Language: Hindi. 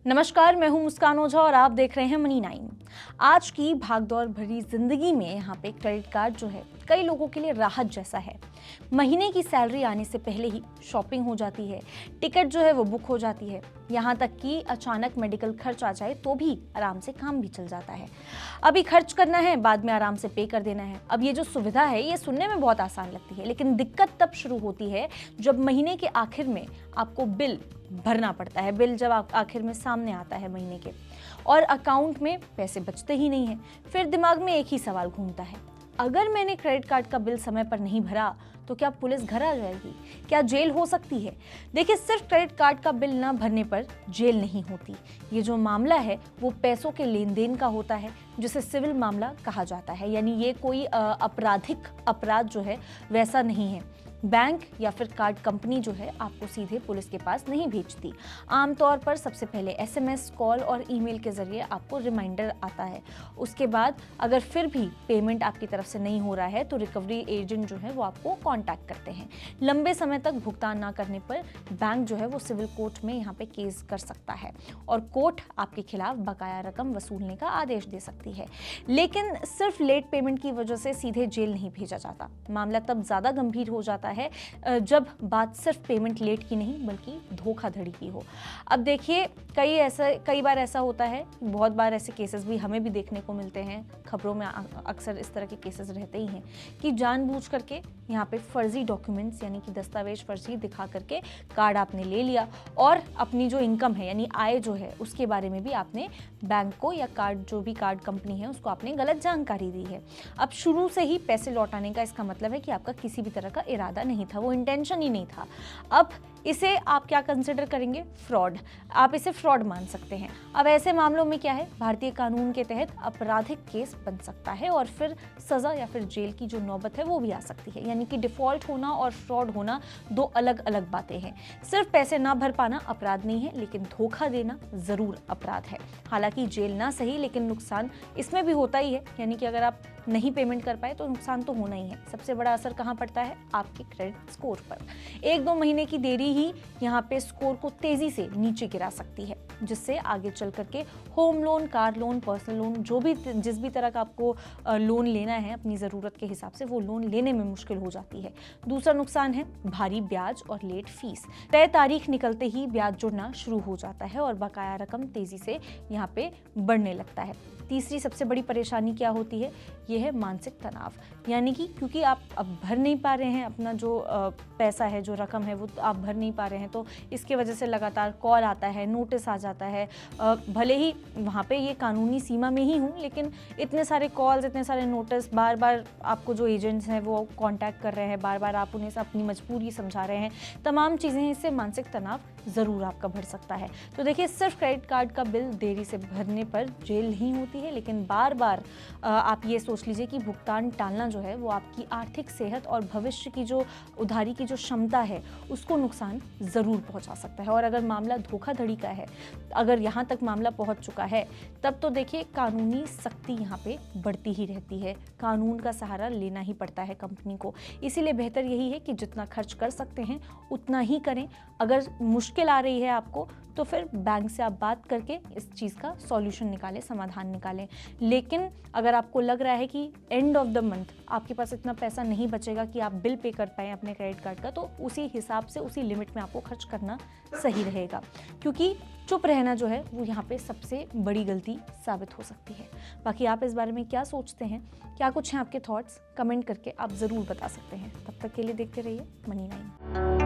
नमस्कार, मैं हूं मुस्कान ओझा और आप देख रहे हैं मनी 9। आज की भागदौड़ भरी जिंदगी में यहाँ पे क्रेडिट कार्ड जो है कई लोगों के लिए राहत जैसा है। महीने की सैलरी आने से पहले ही शॉपिंग हो जाती है, टिकट जो है वो बुक हो जाती है, यहाँ तक कि अचानक मेडिकल खर्च आ जाए तो भी आराम से काम भी चल जाता है। अभी खर्च करना है, बाद में आराम से पे कर देना है। अब ये जो सुविधा है ये सुनने में बहुत आसान लगती है, लेकिन दिक्कत तब शुरू होती है जब महीने के आखिर में आपको बिल भरना पड़ता है। बिल जब आप आखिर में सामने आता है महीने के और अकाउंट में पैसे बचते ही नहीं हैं, फिर दिमाग में एक ही सवाल घूमता है, अगर मैंने क्रेडिट कार्ड का बिल समय पर नहीं भरा तो क्या पुलिस घर आ जाएगी, क्या जेल हो सकती है? देखिए, सिर्फ क्रेडिट कार्ड का बिल ना भरने पर जेल नहीं होती। ये जो मामला है वो पैसों के लेन देन का होता है, जिसे सिविल मामला कहा जाता है। यानी ये कोई आपराधिक अपराध जो है वैसा नहीं है। बैंक या फिर कार्ड कंपनी जो है आपको सीधे पुलिस के पास नहीं भेजती। आमतौर पर सबसे पहले एसएमएस, कॉल और ईमेल के जरिए आपको रिमाइंडर आता है। उसके बाद अगर फिर भी पेमेंट आपकी तरफ से नहीं हो रहा है तो रिकवरी एजेंट जो है वो आपको कांटेक्ट करते हैं। लंबे समय तक भुगतान ना करने पर बैंक जो है वो सिविल कोर्ट में यहाँ पे केस कर सकता है और कोर्ट आपके खिलाफ बकाया रकम वसूलने का आदेश दे सकती है। लेकिन सिर्फ लेट पेमेंट की वजह से सीधे जेल नहीं भेजा जाता। मामला तब ज्यादा गंभीर हो जाता है जब बात सिर्फ पेमेंट लेट की नहीं बल्कि धोखाधड़ी की हो। अब देखिए, कई बार ऐसा होता है, बहुत बार ऐसे केसेस भी हमें भी देखने को मिलते हैं, खबरों में अक्सर इस तरह के केसेस रहते ही हैं कि जानबूझ करके यहाँ पे फर्जी डॉक्यूमेंट्स यानी कि दस्तावेज फर्जी दिखा करके कार्ड आपने ले लिया और अपनी जो इनकम है यानी आय जो है उसके बारे में भी आपने बैंक को या जो भी कार्ड कंपनी है उसको आपने गलत जानकारी दी है। अब शुरू से ही पैसे लौटाने का इसका मतलब है कि आपका किसी भी तरह का इरादा नहीं था, वो इंटेंशन ही नहीं था। अब इसे आप क्या कंसिडर करेंगे? फ्रॉड। आप इसे फ्रॉड मान सकते हैं। अब ऐसे मामलों में क्या है, भारतीय कानून के तहत आपराधिक केस बन सकता है और फिर सजा या फिर जेल की जो नौबत है वो भी आ सकती है। यानी कि डिफॉल्ट होना और फ्रॉड होना दो अलग अलग बातें हैं। सिर्फ पैसे ना भर पाना अपराध नहीं है, लेकिन धोखा देना जरूर अपराध है। हालांकि जेल ना सही, लेकिन नुकसान इसमें भी होता ही है। यानी कि अगर आप नहीं पेमेंट कर पाए तो नुकसान तो होना ही है। सबसे बड़ा असर कहाँ पड़ता है? आपके क्रेडिट स्कोर पर। 1-2 महीने की देरी ही यहाँ पे स्कोर को तेजी से नीचे गिरा सकती है, जिससे आगे चल करके home loan, car loan, personal loan, जिस भी तरह का आपको लोन लेना है अपनी ज़रूरत के हिसाब से, वो लोन लेने में मुश्किल हो जाती है। दूसरा नुकसान है भारी ब्याज और लेट फीस। तय तारीख निकलते ही ब्याज जुड़ना शुरू हो जाता है और बकाया रकम तेजी से यहाँ पे बढ़ने लगता है। तीसरी सबसे बड़ी परेशानी क्या होती है? ये है मानसिक तनाव। यानी कि क्योंकि आप अब भर नहीं पा रहे हैं, अपना जो पैसा है, जो रकम है वो आप भर नहीं पा रहे हैं, तो इसके वजह से लगातार कॉल आता है, नोटिस आ जाता है। भले ही वहाँ पे ये कानूनी सीमा में ही हूँ, लेकिन इतने सारे कॉल्स, इतने सारे नोटिस, बार बार आपको जो एजेंट्स हैं वो कांटेक्ट कर रहे हैं, बार बार आप उन्हें अपनी मजबूरी समझा रहे हैं, तमाम चीज़ें, इससे मानसिक तनाव ज़रूर आपका बढ़ सकता है। तो देखिए, सिर्फ क्रेडिट कार्ड का बिल देरी से भरने पर जेल नहीं होती है, लेकिन बार बार आप ये सोच लीजिए कि भुगतान टालना जो है वो आपकी आर्थिक सेहत और भविष्य की जो उधारी की जो क्षमता है उसको नुकसान ज़रूर पहुंचा सकता है। और अगर मामला धोखाधड़ी का है, अगर यहाँ तक मामला पहुंच चुका है, तब तो देखिए कानूनी सख्ती यहाँ पे बढ़ती ही रहती है। कानून का सहारा लेना ही पड़ता है कंपनी को। इसीलिए बेहतर यही है कि जितना खर्च कर सकते हैं उतना ही करें। अगर मुश्किल आ रही है आपको तो फिर बैंक से आप बात करके इस चीज़ का सॉल्यूशन निकालें, समाधान निकालें। लेकिन अगर आपको लग रहा है कि एंड ऑफ द मंथ आपके पास इतना पैसा नहीं बचेगा कि आप बिल पे कर पाएँ अपने क्रेडिट कार्ड का, तो उसी हिसाब से, उसी लिमिट में आपको खर्च करना सही रहेगा, क्योंकि चुप रहना जो है वो यहाँ पे सबसे बड़ी गलती साबित हो सकती है। बाकी आप इस बारे में क्या सोचते हैं, क्या कुछ हैं आपके थॉट्स, कमेंट करके आप ज़रूर बता सकते हैं। तब तक के लिए देखते रहिए मनी 9।